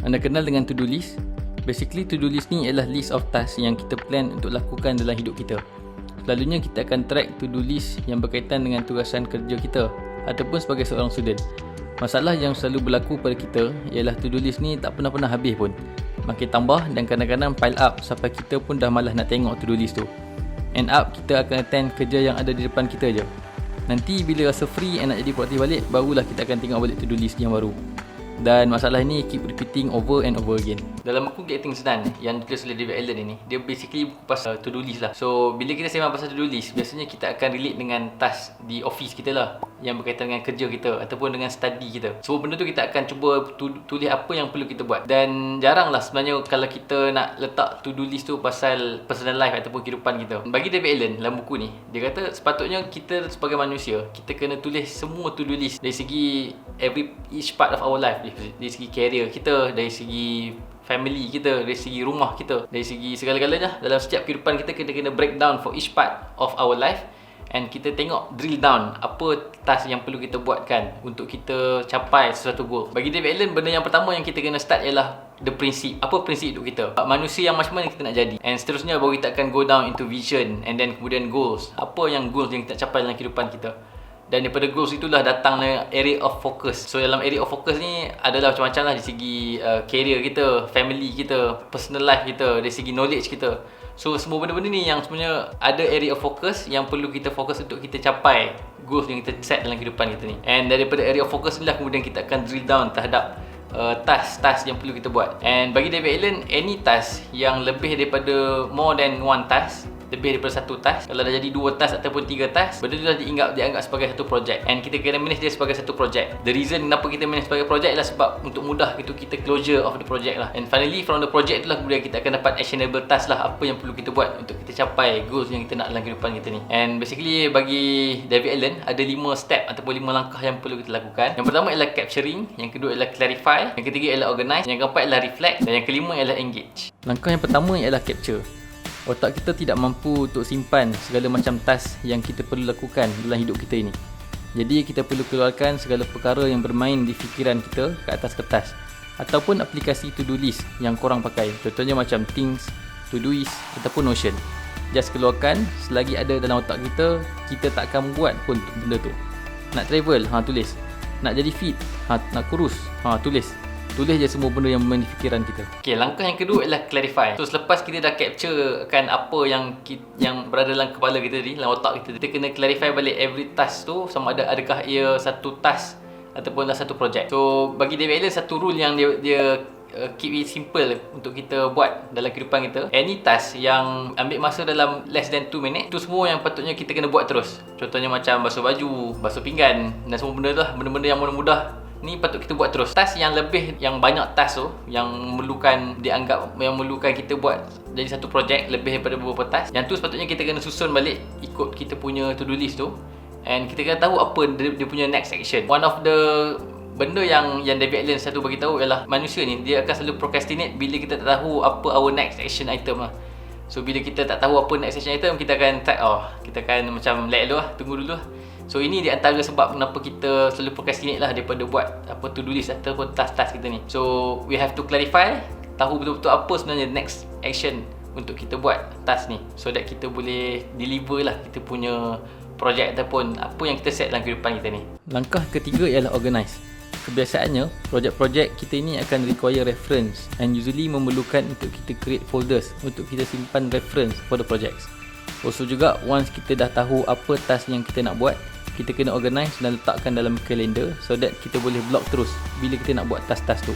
Anda kenal dengan to-do list? Basically, to-do list ni ialah list of tasks yang kita plan untuk lakukan dalam hidup kita. Selalunya kita akan track to-do list yang berkaitan dengan tugasan kerja kita ataupun sebagai seorang student. Masalah yang selalu berlaku pada kita ialah to-do list ni tak pernah habis pun. Makin tambah dan kadang-kadang pile up sampai kita pun dah malas nak tengok to-do list tu. End up, kita akan attend kerja yang ada di depan kita je. Nanti bila rasa free and nak jadi produktif balik, barulah kita akan tengok balik to-do list yang baru. Dan masalah ni keep repeating over and over again. Dalam buku Getting Done yang ditulis oleh David Allen ini, dia basically buku pasal to-do list lah. So bila kita sembang pasal to-do list, biasanya kita akan relate dengan task di office kita lah, yang berkaitan dengan kerja kita ataupun dengan study kita. So benda tu kita akan cuba tulis apa yang perlu kita buat. Dan jarang lah sebenarnya kalau kita nak letak to-do list tu pasal personal life ataupun kehidupan kita. Bagi David Allen dalam buku ni, dia kata sepatutnya kita sebagai manusia, kita kena tulis semua to-do list dari segi each part of our life. Dari segi career kita, dari segi family kita, dari segi rumah kita, dari segi segala-galanya. Dalam setiap kehidupan kita, kita kena break down for each part of our life. And kita tengok, drill down apa task yang perlu kita buatkan untuk kita capai sesuatu goal. Bagi David Allen, benda yang pertama yang kita kena start ialah the prinsip. Apa prinsip hidup kita? Manusia yang macam mana kita nak jadi? And seterusnya baru kita akan go down into vision and then kemudian goals. Apa yang goals yang kita nak capai dalam kehidupan kita? Dan daripada goals itulah datangnya area of focus. So dalam area of focus ni adalah macam-macam lah, dari segi career kita, family kita, personal life kita, dari segi knowledge kita. So semua benda-benda ni yang sebenarnya ada area of focus yang perlu kita fokus untuk kita capai goals yang kita set dalam kehidupan kita ni. And daripada area of focus ni lah kemudian kita akan drill down terhadap task yang perlu kita buat. And bagi David Allen, any task yang lebih daripada more than one task, lebih daripada satu task, kalau dah jadi 2 task ataupun 3 task, benda tu dah dianggap sebagai satu projek. And kita kena manage dia sebagai satu projek. The reason kenapa kita manage sebagai projek ialah sebab untuk mudah itu kita closure of the project lah. And finally from the project itulah kemudian kita akan dapat actionable task lah, apa yang perlu kita buat untuk kita capai goals yang kita nak dalam kehidupan kita ni. And basically bagi David Allen, ada 5 step ataupun 5 langkah yang perlu kita lakukan. Yang pertama ialah capturing, yang kedua ialah clarify, yang ketiga ialah organize, yang keempat ialah reflect, dan yang kelima ialah engage. Langkah yang pertama ialah capture. Otak kita tidak mampu untuk simpan segala macam task yang kita perlu lakukan dalam hidup kita ini. Jadi kita perlu keluarkan segala perkara yang bermain di fikiran kita ke atas kertas ataupun aplikasi to-do list yang korang pakai. Contohnya macam Things, Todoist ataupun Notion. Just keluarkan, selagi ada dalam otak kita, kita tak akan buat pun benda tu. Nak travel, tulis. Nak jadi fit, nak kurus, tulis. Tulis je semua benda yang bermain di fikiran kita. Okay, langkah yang kedua ialah clarify. So selepas kita dah capture kan apa yang berada dalam kepala kita tadi, dalam otak kita, kita kena clarify balik every task tu, sama adakah ia satu task ataupun satu projek. So bagi David Allen, satu rule yang dia keep it simple untuk kita buat dalam kehidupan kita. Any task yang ambil masa dalam less than 2 minit, tu semua yang patutnya kita kena buat terus. Contohnya macam basuh baju, basuh pinggan dan semua benda tu lah, benda-benda yang mudah-mudah ni patut kita buat terus. Task yang banyak task tu yang memerlukan kita buat jadi satu projek lebih daripada beberapa task, yang tu sepatutnya kita kena susun balik ikut kita punya to-do list tu. And kita kena tahu apa dia punya next action. One of the benda yang David Allen satu bagi tahu ialah manusia ni dia akan selalu procrastinate bila kita tak tahu apa our next action item lah. So bila kita tak tahu apa next action item, kita akan kita akan macam let dulu lah, tunggu dulu lah. So ini di antara sebab kenapa kita selalu procrastinate lah daripada buat to-do list ataupun task-task kita ni. So we have to clarify, tahu betul-betul apa sebenarnya next action untuk kita buat task ni, so that kita boleh deliver lah kita punya projek ataupun apa yang kita set dalam kehidupan kita ni. Langkah ketiga ialah organize. Kebiasaannya, projek-projek kita ini akan require reference and usually memerlukan untuk kita create folders untuk kita simpan reference for the projects. Also juga, once kita dah tahu apa task yang kita nak buat, kita kena organize dan letakkan dalam kalender so that kita boleh block terus bila kita nak buat task-task tu.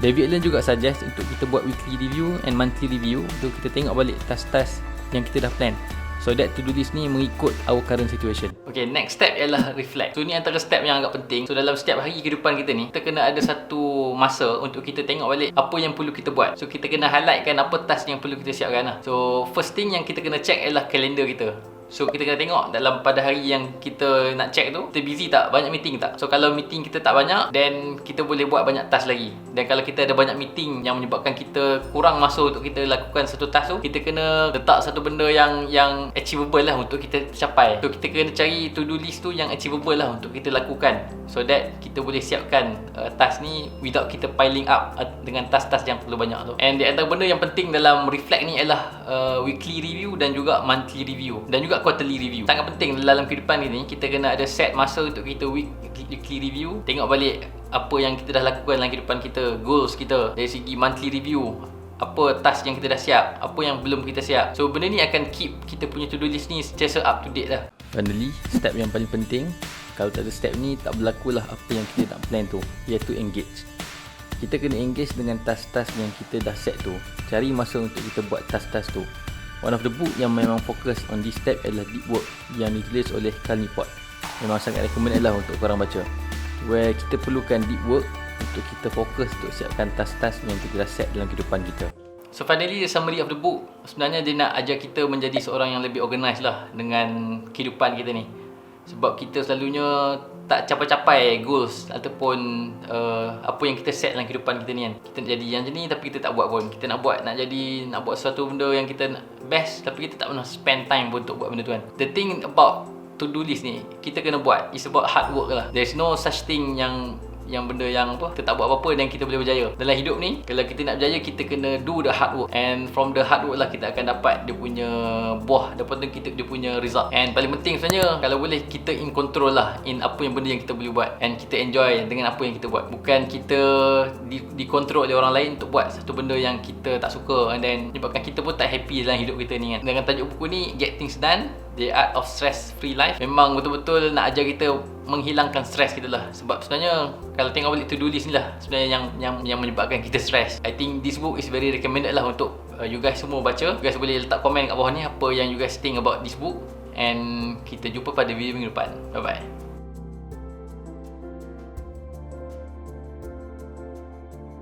David Allen juga suggest untuk kita buat weekly review and monthly review untuk kita tengok balik task-task yang kita dah plan, so that to-do list ni mengikut our current situation. Okay, next step ialah reflect. So ni antara step yang agak penting. So dalam setiap hari kehidupan kita ni, kita kena ada satu masa untuk kita tengok balik apa yang perlu kita buat. So kita kena highlightkan apa task yang perlu kita siapkan lah. So first thing yang kita kena check ialah kalender kita. So kita kena tengok dalam pada hari yang kita nak check tu, kita busy tak? Banyak meeting tak? So kalau meeting kita tak banyak, then kita boleh buat banyak task lagi. Dan kalau kita ada banyak meeting yang menyebabkan kita kurang masa untuk kita lakukan satu task tu, kita kena letak satu benda yang achievable lah untuk kita capai. So kita kena cari to do list tu yang achievable lah untuk kita lakukan, so that kita boleh siapkan task ni without kita piling up dengan task-task yang perlu banyak tu. And di antara benda yang penting dalam reflect ni ialah weekly review dan juga monthly review dan juga quarterly review. Sangat penting dalam kehidupan ni, kita kena ada set masa untuk kita weekly review, tengok balik apa yang kita dah lakukan dalam kehidupan kita, goals kita. Dari segi monthly review, apa task yang kita dah siap, apa yang belum kita siap. So benda ni akan keep kita punya to do list ni sentiasa up to date lah. Finally, step yang paling penting, kalau tak ada step ni, tak berlakulah apa yang kita nak plan tu, iaitu engage. Kita kena engage dengan task-task yang kita dah set tu. Cari masa untuk kita buat task-task tu. One of the book yang memang fokus on this step adalah Deep Work yang ditulis oleh Cal Newport. Memang sangat recommended lah untuk korang baca. Where kita perlukan deep work untuk kita fokus untuk siapkan task-task yang kita dah set dalam kehidupan kita. So finally, the summary of the book, sebenarnya dia nak ajar kita menjadi seorang yang lebih organised lah dengan kehidupan kita ni. Sebab kita selalunya tak capai-capai goals ataupun apa yang kita set dalam kehidupan kita ni kan. Kita nak jadi yang macam ni tapi kita tak buat pun. Kita nak buat sesuatu benda yang kita nak best tapi kita tak pernah spend time pun untuk buat benda tu kan. The thing about to do list ni, kita kena buat. It's about hard work lah. There's no such thing yang benda yang apa, kita tak buat apa-apa dan kita boleh berjaya. Dalam hidup ni, kalau kita nak berjaya, kita kena do the hard work. And from the hard work lah kita akan dapat dia punya buah, dapat dia punya result. And paling penting sebenarnya, kalau boleh kita in control lah in apa yang benda yang kita boleh buat. And kita enjoy dengan apa yang kita buat. Bukan kita dikontrol oleh orang lain untuk buat satu benda yang kita tak suka, and then menyebabkan kita pun tak happy dalam hidup kita ni kan. Dengan tajuk buku ni, Get Things Done, The Art of Stress Free Life, memang betul-betul nak ajar kita menghilangkan stres kita lah. Sebab sebenarnya kalau tengok balik to do list ni lah sebenarnya yang menyebabkan kita stres. I think this book is very recommended lah untuk you guys semua baca. You guys boleh letak komen kat bawah ni apa yang you guys think about this book. And kita jumpa pada video minggu depan. Bye bye.